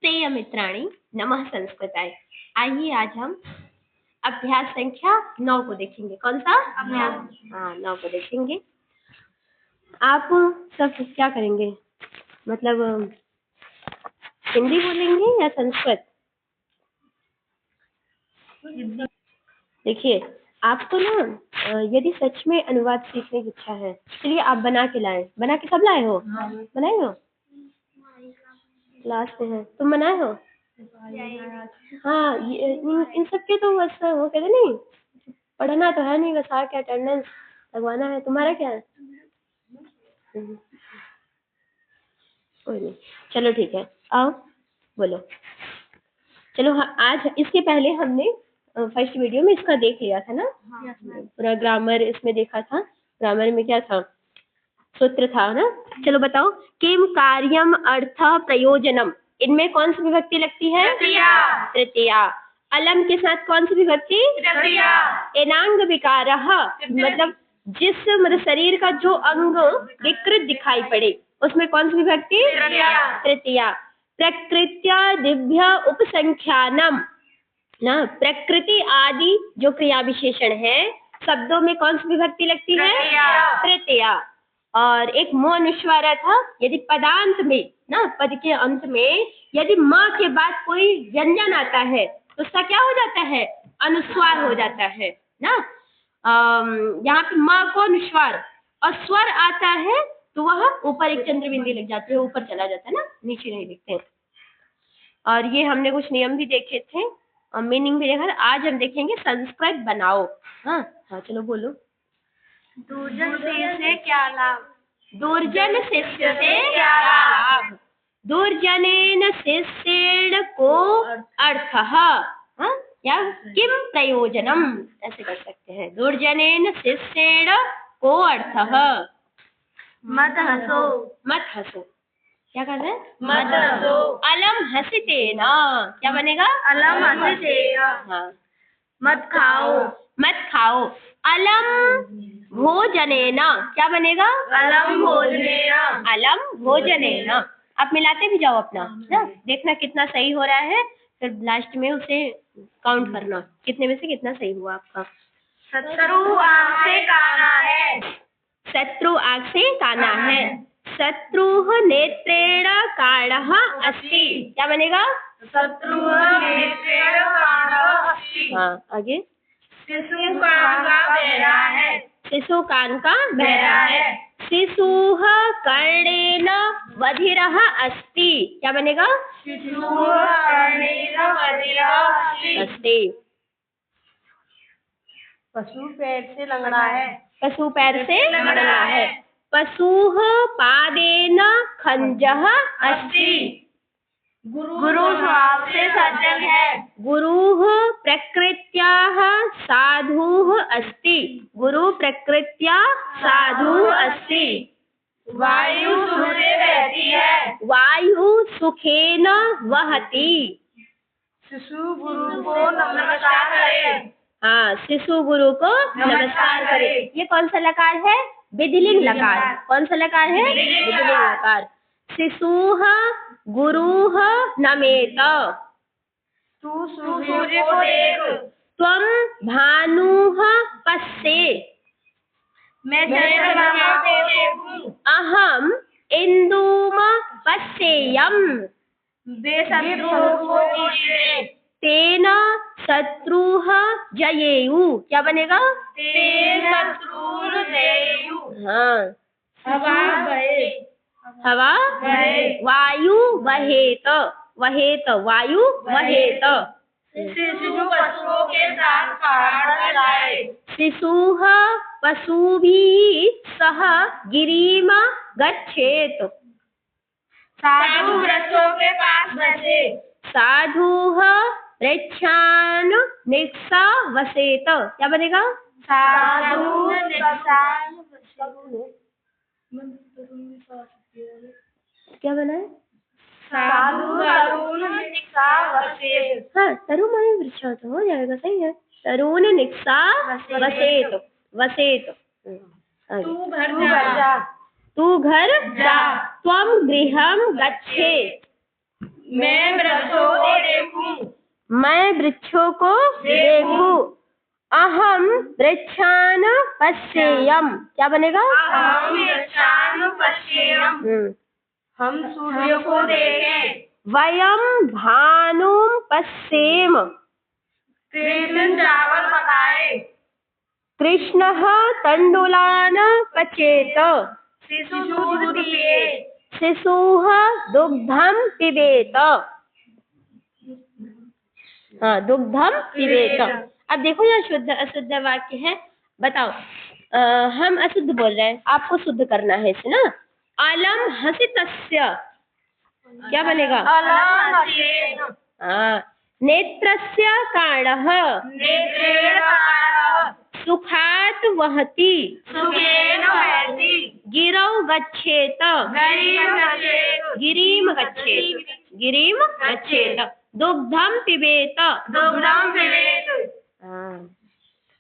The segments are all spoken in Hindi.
प्रिय मित्राणि, नमः संस्कृताय। आइए आज हम अभ्यास संख्या 9 को देखेंगे। कौन सा अभ्यास? हाँ, 9 को देखेंगे। आप सब क्या करेंगे? मतलब हिंदी बोलेंगे या संस्कृत? देखिए, आपको ना यदि सच में अनुवाद सीखने की इच्छा है, चलिए आप बना के लाएं। बना के कब लाए हो? बनाए हो? क्लास में है। तुम बनाए हो? हाँ, इन सब के तो बस वो कहते नहीं, पढ़ना तो है नहीं, बस आके अटेंडेंस लगवाना है। तुम्हारा क्या है? कोई नहीं, चलो ठीक है, आओ बोलो। चलो हाँ, आज इसके पहले हमने फर्स्ट वीडियो में इसका देख लिया था ना, पूरा ग्रामर इसमें देखा था। ग्रामर में क्या था? सूत्र था ना। चलो बताओ, किम कार्यम अर्थ प्रयोजनम, इनमें कौन सी विभक्ति लगती है? तृतीया। अलम के साथ कौन सी विभक्ति? एनांग विकारः, मतलब मतलब शरीर का जो अंग विकृत दिखाई पड़े उसमें कौन सी विभक्ति? तृतीया। प्रकृत्या दिव्य उपसंख्यानम, ना प्रकृति आदि जो क्रिया विशेषण है शब्दों में कौन सी विभक्ति लगती है? तृतीया। और एक म अनुस्वार था, यदि पदांत में ना, पद के अंत में यदि म के बाद कोई व्यंजन आता है तो उसका क्या हो जाता है? अनुस्वार हो जाता है ना। यहाँ पे म को अनुस्वार और स्वर आता है तो वह ऊपर एक चंद्र बिंदी लग जाती है, ऊपर चला जाता है ना, नीचे नहीं लिखते। और ये हमने कुछ नियम भी देखे थे और मीनिंग भी देखा था। आज हम देखेंगे संस्कृत बनाओ। हाँ हाँ, चलो बोलो। दुर्जन से क्या लाभ? दुर्जन शिष्य से क्या लाभ? दुर्जनेन शिष्येण को अर्थः, हाँ क्या? किम प्रयोजनम, ऐसे कर सकते हैं। दुर्जनेन शिष्येण को अर्थः। मत हंसो। मत हंसो, क्या कर रहे हैं? मत हंसो। अलम हसितेना, क्या बनेगा? अलम हसितेना। हाँ। मत खाओ। मत खाओ। अलम भोजनेना, क्या बनेगा? अलम भोजनेना। अलम भोजनेना। आप मिलाते भी जाओ अपना ना, देखना कितना सही हो रहा है, फिर लास्ट में उसे काउंट करना कितने में से कितना सही हुआ आपका। शत्रु आँख से काना है। शत्रु आँख से काना है। शत्रुः नेत्रेण काणः अस्ति, क्या बनेगा? शत्रुः नेत्रेण काणः अस्ति। हाँ, आगे। शिशु कान का बहरा है। शिशु कान का बहरा है। शिशुः कर्णेन बधिरः अस्ति, क्या बनेगा? शिशुः कर्णेन बधिरः अस्ति। पशु पैर से लंगड़ा है। पशु पैर से लंगड़ा है। पशुः पादेन खंजः अस्ति। गुरु स्वभाव से सज्जन है। गुरुः प्रकृत्याः साधुः अस्ति। गुरु प्रकृत्या साधुः अस्ति। वायु सुख से बहती है। वायु सुखेन वहति। शिशु गुरु को नमस्कार करे। हाँ, शिशु गुरु को नमस्कार करे। ये कौन सा लकार है? विधिलिंग लकार। कौन सा लकार है? विधिलिंग लकार। शिशुः गुरुः नमेत। तू सूर्य को देख। त्वं भानुः पश्ये। मैं चंद्रमा को देखूं। अहम इंदुम पश्येयम्। वे शत्रुओं को जीते। तेन शत्रुः जयेयु, क्या बनेगा? तेन शत्रुः जयेयु। हाँ। हवा बहे। हवा बहे। वायु वहेत। वहेत, वायु वहेत। शिशु पशुओं के साथ पहाड़ पर जाए। शिशुः पशुभिः सह गिरिम गच्छेत। साधु वृक्षों के पास बसे। साधुः वृक्षान् निक्षा वसेत, क्या बनेगा? साधु क्या बना है? साधु तरुण निक्षा वसेत। हाँ, तरुण माने वृक्ष तो हो जाएगा, सही है। तरुण निक्षा वसेत। वसेत। तू घर जा। तू घर जा। त्वं गृहं गच्छेत्। मैं वृक्षों को देखूं। मैं वृक्षों को देखूं। अहम वृक्षान पश्येयम। क्या बनेगा? अहम वृक्षान पश्येयम। हम सूर्य को देखें। वयम भानुम पश्येम। कृष्ण चावल पकाए। कृष्णः तण्डुलान् पचेत। शिशु दूध पिए। शिशुः दुग्धं पिबेत। हाँ, दुग्धम पिबेत। अब देखो यहाँ शुद्ध अशुद्ध वाक्य है। बताओ, हम अशुद्ध बोल रहे हैं, आपको शुद्ध करना है इसे ना। अलम हसितस्य। क्या बनेगा? अलम हसेन। हाँ। नेत्रस्य काणः। नेत्रेण काणः। सुखात् वहति। सुखेन वहति। गिरौ गच्छेत। गिरिं गच्छेत्। गिरिं गच्छेत। गिरिं गच्छेत। दुग्धम पिबेत। दुग्धं पिबेत्। हाँ।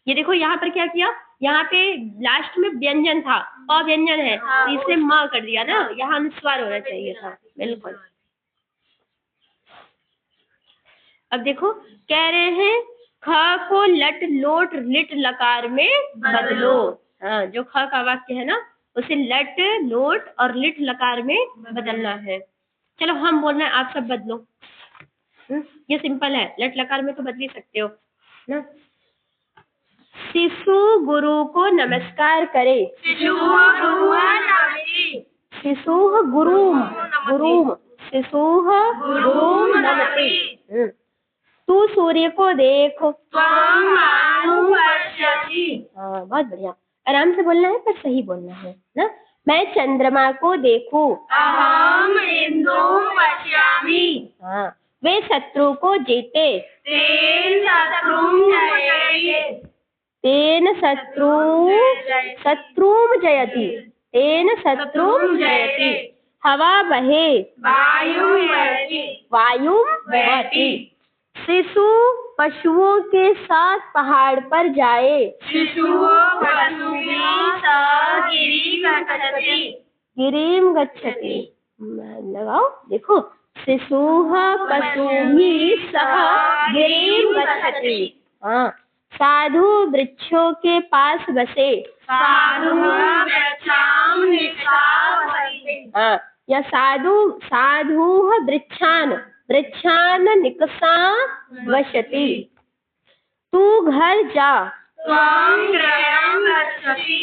ये देखो यहाँ पर क्या किया, यहाँ पे लास्ट में व्यंजन था, अव्यंजन है, तो इससे म कर दिया ना, यहाँ अनुस्वार होना चाहिए था। बिल्कुल। अब देखो कह रहे हैं ख को लट लोट लिट लकार में बदलो। हाँ, जो ख का वाक्य है ना उसे लट लोट और लिट लकार में बदलना है। चलो हम बोल रहे हैं, आप सब बदलो। ये सिंपल है, लट लकार में तो बदल ही सकते हो ना। शिशु गुरु को नमस्कार करे। शिशुः गुरुः नमति। शिशुः गुरुम। गुरुम। शिशुः गुरुम नमति। तू सूर्य को देख। त्वं भानुं पश्यसि। हाँ, बहुत बढ़िया। आराम से बोलना है पर सही बोलना है ना। मैं चंद्रमा को देखूं। अहम इंद्रुं पश्यामि। हाँ। वे शत्रु को जीते। तेन शत्रुं जयते। तेन शत्रुम जयति। तेन शत्रुम जयति। हवा बहे। वायुं वहति। वायुं वहति। शिशु पशुओं के साथ पहाड़ पर जाए। शिशुः पशुभिः सह गिरिं गच्छति। गिरिं गच्छति। लगाओ, देखो, शिशुः पशुभिः सह गिरिं गच्छति। हाँ। साधु वृक्षों के पास बसे। साधुः वृक्षां निक्सावसति। हाँ, या साधुः वृक्षान निकषा वसति। तू घर जा। त्वं गृहं गच्छसि।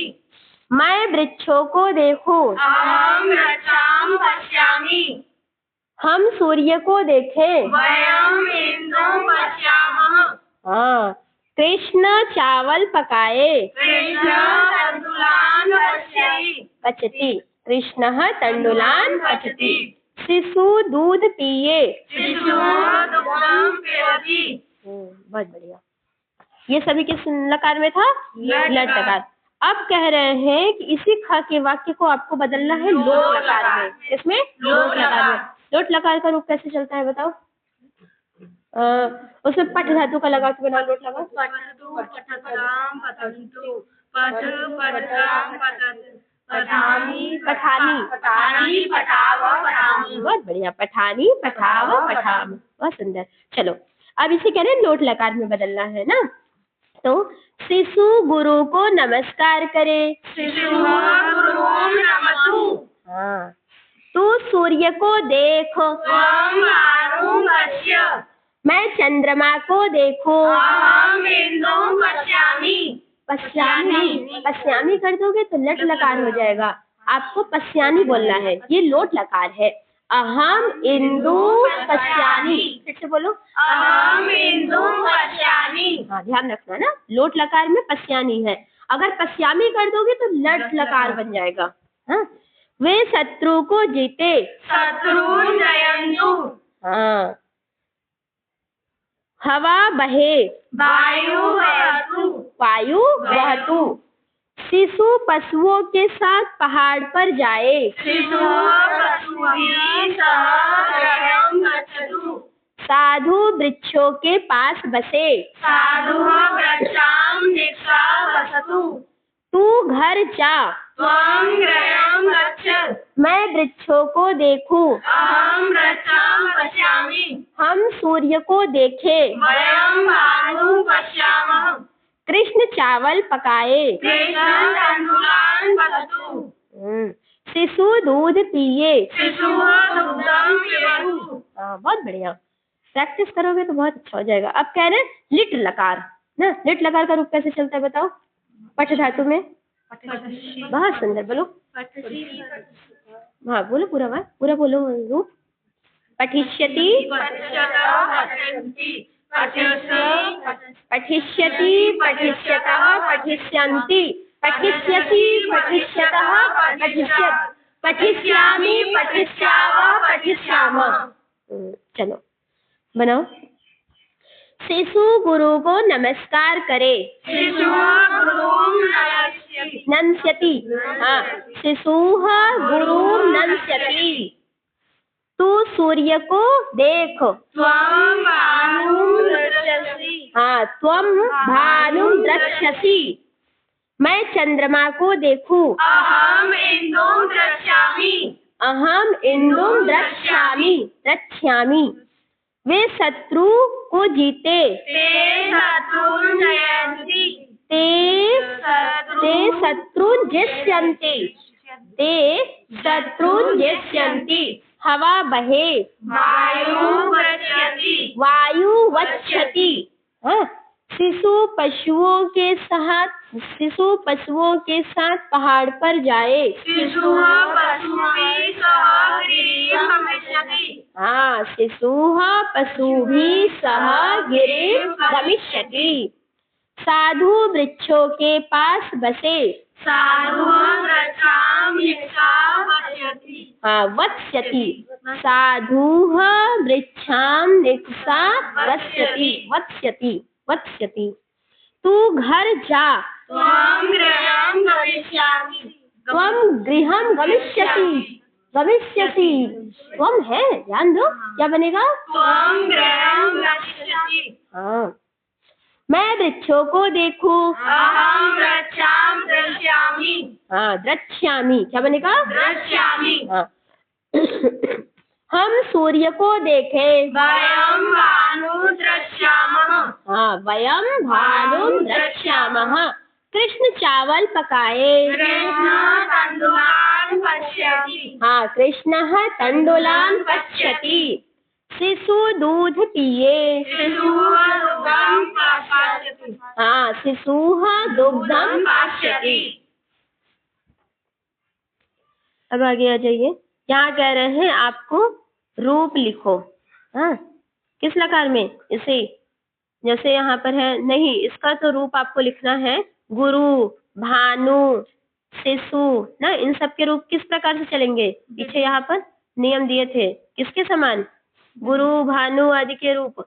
मैं वृक्षों को देखूं। अहं वृक्षां पश्यामि। हम सूर्य को देखें। वयम् इन्द्रं पश्यामः। हाँ। कृष्ण चावल पकाए। कृष्ण तण्डुलान् पचति। कृष्णः तण्डुलान् पचति। शिशु दूध पिए। शिशुः दुग्धं पिबति। बहुत बढ़िया। ये सभी किस लकार में था? लट लकार। अब कह रहे हैं कि इसी ख के वाक्य को आपको बदलना है लोट लकार में। इसमें लोट लकार में। लोट लकार का रूप कैसे चलता है बताओ? उसमें पठ धातु का लगा के बना लोट लगा। पठतु पठतां पठन्तु। पठ पठतां पठतु। पठामि पठानी। पठामि पठाव पठामि। बहुत बढ़िया। पठानी पठाव पठाम। बहुत सुंदर। चलो अब इसे कह रहे हैं लोट लकार में बदलना है ना। तो शिशु गुरु को नमस्कार करे। शिशुः गुरुं नमतु। हाँ। तू सूर्य को देख। त्वं भानुं पश्य। मैं चंद्रमा को देखूं। अहम् इंद्रुं पश्यामि। पश्यामी कर दोगे तो लट लकार हो जाएगा। आपको पश्यामी बोलना है, ये लोट लकार है। अहम इंदु पश्यामी। फिर से बोलो, अहम् इंद्रुं पश्यामि। हाँ, ध्यान रखना ना, लोट लकार में पश्यामी है। अगर पश्यामी कर दोगे तो लट लकार बन जाएगा। हाँ। वे शत्रु को जीते। शत्रुं जयन्तु। हाँ। हवा बहे। वायुं वहतु। वायु वहतु। शिशु पशुओं के साथ पहाड़ पर जाए। शिशुः पशुभिः सह गृहं गच्छतु। साधु वृक्षों के पास बसे। साधुः वृक्षां निक्सावसतु। तू घर जा। त्वं गृहं गच्छ। मैं वृक्षों को देखूं। अहं वृक्षां पश्यामि। सूर्य को देखे, वयं भानुं पश्यामः। कृष्ण चावल पकाए, कृष्णं तण्डुलान् पकतु। शिशु दूध पिए, शिशुः दुग्धं पिबतु। बहुत बढ़िया, प्रैक्टिस करोगे तो बहुत अच्छा हो जाएगा। अब कह रहे हैं लिट लकार ना, लिट लकार का रूप कैसे चलता है बताओ? पठ धातु में। बहुत सुंदर, बोलो। हाँ बोलो पूरा बात, पूरा बोलो रूप। पठिष्यति, पठिष्यति, पठिष्यतः, पठिष्यन्ति, पठिष्यसि, पठिष्यतः, पठिष्यत्, पठिष्यामि, पठिष्यावः, पठिष्यामः। चलो बनाओ। शिशु गुरु को नमस्कार करे, शिशुः गुरुं नंस्यति। हाँ, शिशुः गुरुं नंस्यति। तू सूर्य को देख, त्वं भानुं द्रक्ष्यसि। हाँ, त्वं भानुं द्रक्ष्यसि। मैं चंद्रमा को देखूं, अहम् इन्दुं द्रक्ष्यामि। अहम इंदुं द्रक्ष्यामि। वे शत्रु को जीते, ते शत्रुं जयन्ति। ते शत्रुं जेष्यन्ति, ते शत्रुं जेष्यन्ति। हवा बहे, वायुः गच्छति। वायु वक्षति। हाँ, शिशु पशुओं के साथ पहाड़ पर जाए, शिशुः पशुभिः सह गिरिं गमिष्यति। हाँ, शिशुः पशुभिः सह गिरिं गमिष्यति। साधु वृक्षों के पास बसे, साधुः वृक्षां निष्ठा वक्ष्यति। हाँ, वत्स्यति। साधुः वृक्षां निष्ठा वत्स्यति। तू घर जा, त्वं गृहं गमिष्यामि। त्वं गृहं गमिष्यति। त्वं है, ध्यान दो क्या बनेगा? त्वं गृहं गमिष्यति। हाँ, मैं वृक्षों को देखूं, अहं वृक्षां द्रक्ष्यामि। हाँ, द्रक्ष्यामि क्या बनेगा? द्रक्ष्यामि। हाँ। हम सूर्य को देखें, वयं भानुं द्रक्ष्यामः। हाँ, वयं भानुं द्रक्ष्यामः। कृष्ण चावल पकाए, कृष्णः तण्डुलान् पश्यति। हाँ, कृष्णः तण्डुलान् पश्यति। शिशु दूध पिए, शिशुः दुग्धं पास्यति। हाँ, शिशुः दुग्धं पास्यति। अब आगे आ जाइए। यहाँ कह रहे हैं आपको रूप लिखो, हाँ, किस लकार में? इसे जैसे यहाँ पर है नहीं, इसका तो रूप आपको लिखना है गुरु, भानु, शिशु ना, इन सब के रूप किस प्रकार से चलेंगे? पीछे यहाँ पर नियम दिए थे, किसके समान? गुरु भानु आदि के रूप,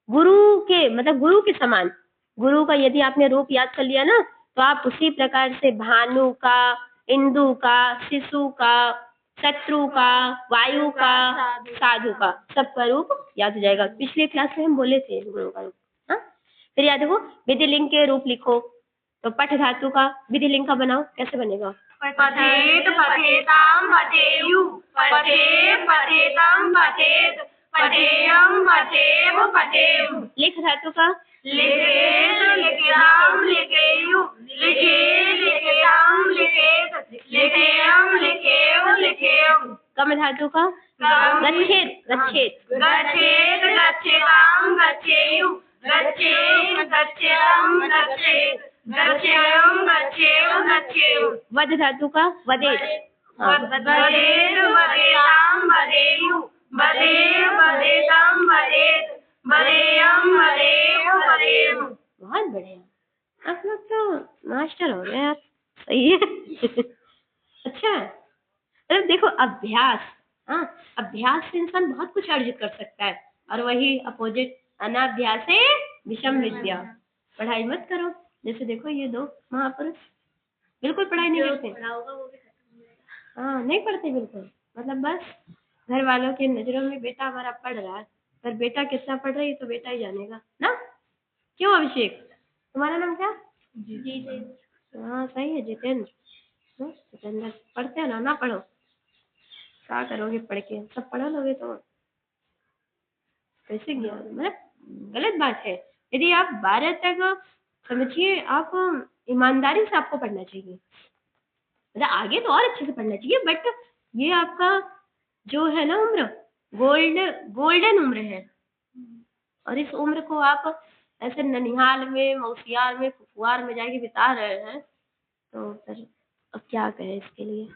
गुरु के मतलब गुरु के समान। गुरु का यदि आपने रूप याद कर लिया ना, तो आप उसी प्रकार से भानु का, इंदु का, शिशु का, शत्रु का, वायु का, साधु का, सबका रूप याद हो जाएगा। पिछले क्लास में हम बोले थे गुरु का रूप। हाँ, फिर याद रखो विधिलिंग के रूप लिखो। तो पठ धातु का विधिलिंग का बनाओ, कैसे बनेगा? पठेत पठेतां पठेयु। पठेत् पठेतं पठेत्। पठेयं पठेव पठेयु। लिख धातु का लिखेत लिखेतां लिखेयु। लिखेत लिखेतां लिखेत। लिखेयं लिखेव लिखेयु। कम धातु का गच्छेत गच्छेत। गच्छेत गच्छेतां गच्छेयु। गच्छेत गच्छेतं गच्छेत। गच्छेयं गच्छेव गच्छेयु। वध धातु का वदेत। वदेत वदेतां वदेयु। वदेव वदेतां वदेत। वदेयं वदेव वदेयु। बहुत बढ़िया, आप लोग तो मास्टर हो गए यार, सही है। अच्छा, तो देखो अभ्यास, हाँ, अभ्यास से इंसान बहुत कुछ अर्जित कर सकता है। और वही अपोजिट, अनाभ्यासे विषम विद्या। पढ़ाई मत करो, जैसे देखो ये दो महापुरुष बिल्कुल पढ़ाई नहीं करते, हाँ नहीं पढ़ते बिल्कुल, मतलब बस घर वालों के नजरों में बेटा हमारा पढ़ रहा है, पर बेटा कितना पढ़ रही है तो बेटा ही जानेगा ना। क्यों अभिषेक, तुम्हारा नाम क्या? जितेंद्र। हाँ सही है, जितेंद्र। जितेंद्र पढ़ते हो ना पढ़ो, क्या करोगे पढ़ के, सब पढ़ा लोगे तो कैसे ज्ञान, मतलब गलत बात है। यदि आप 12 तक समझिए, आप ईमानदारी से आपको पढ़ना चाहिए, मतलब आगे तो और अच्छे से पढ़ना चाहिए, बट ये आपका जो है ना उम्र, गोल्डन उम्र है, और इस उम्र को आप ऐसे ननिहाल में, मौसियार में, फुफुआर में जाके बिता रहे हैं, तो फिर अब क्या कहें इसके लिए।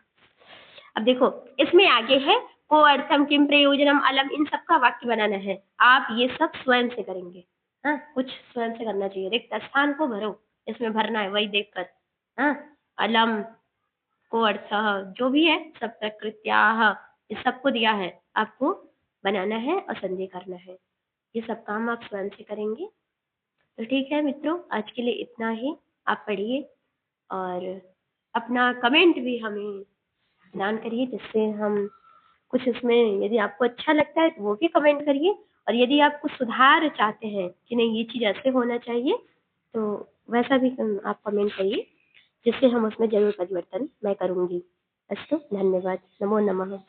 अब देखो इसमें आगे है को अर्थम किम प्रयोजनम अलम, इन सब का वाक्य बनाना है। आप ये सब स्वयं से करेंगे, हाँ, कुछ स्वयं से करना चाहिए। रिक्त स्थान को भरो, इसमें भरना है वही देखकर। हाँ, अलम को अर्थ जो भी है सब प्रकृत्याः, इस सबको दिया है, आपको बनाना है और संधि करना है। ये सब काम आप स्वयं से करेंगे। तो ठीक है मित्रों, आज के लिए इतना ही। आप पढ़िए और अपना कमेंट भी हमें दान करिए, जिससे हम कुछ इसमें, यदि आपको अच्छा लगता है तो वो भी कमेंट करिए, और यदि आप कुछ सुधार चाहते हैं कि नहीं ये चीज़ ऐसे होना चाहिए, तो वैसा भी आप कमेंट करिए, जिससे हम उसमें जरूर परिवर्तन मैं करूँगी। अस्तु, धन्यवाद, नमो नमः।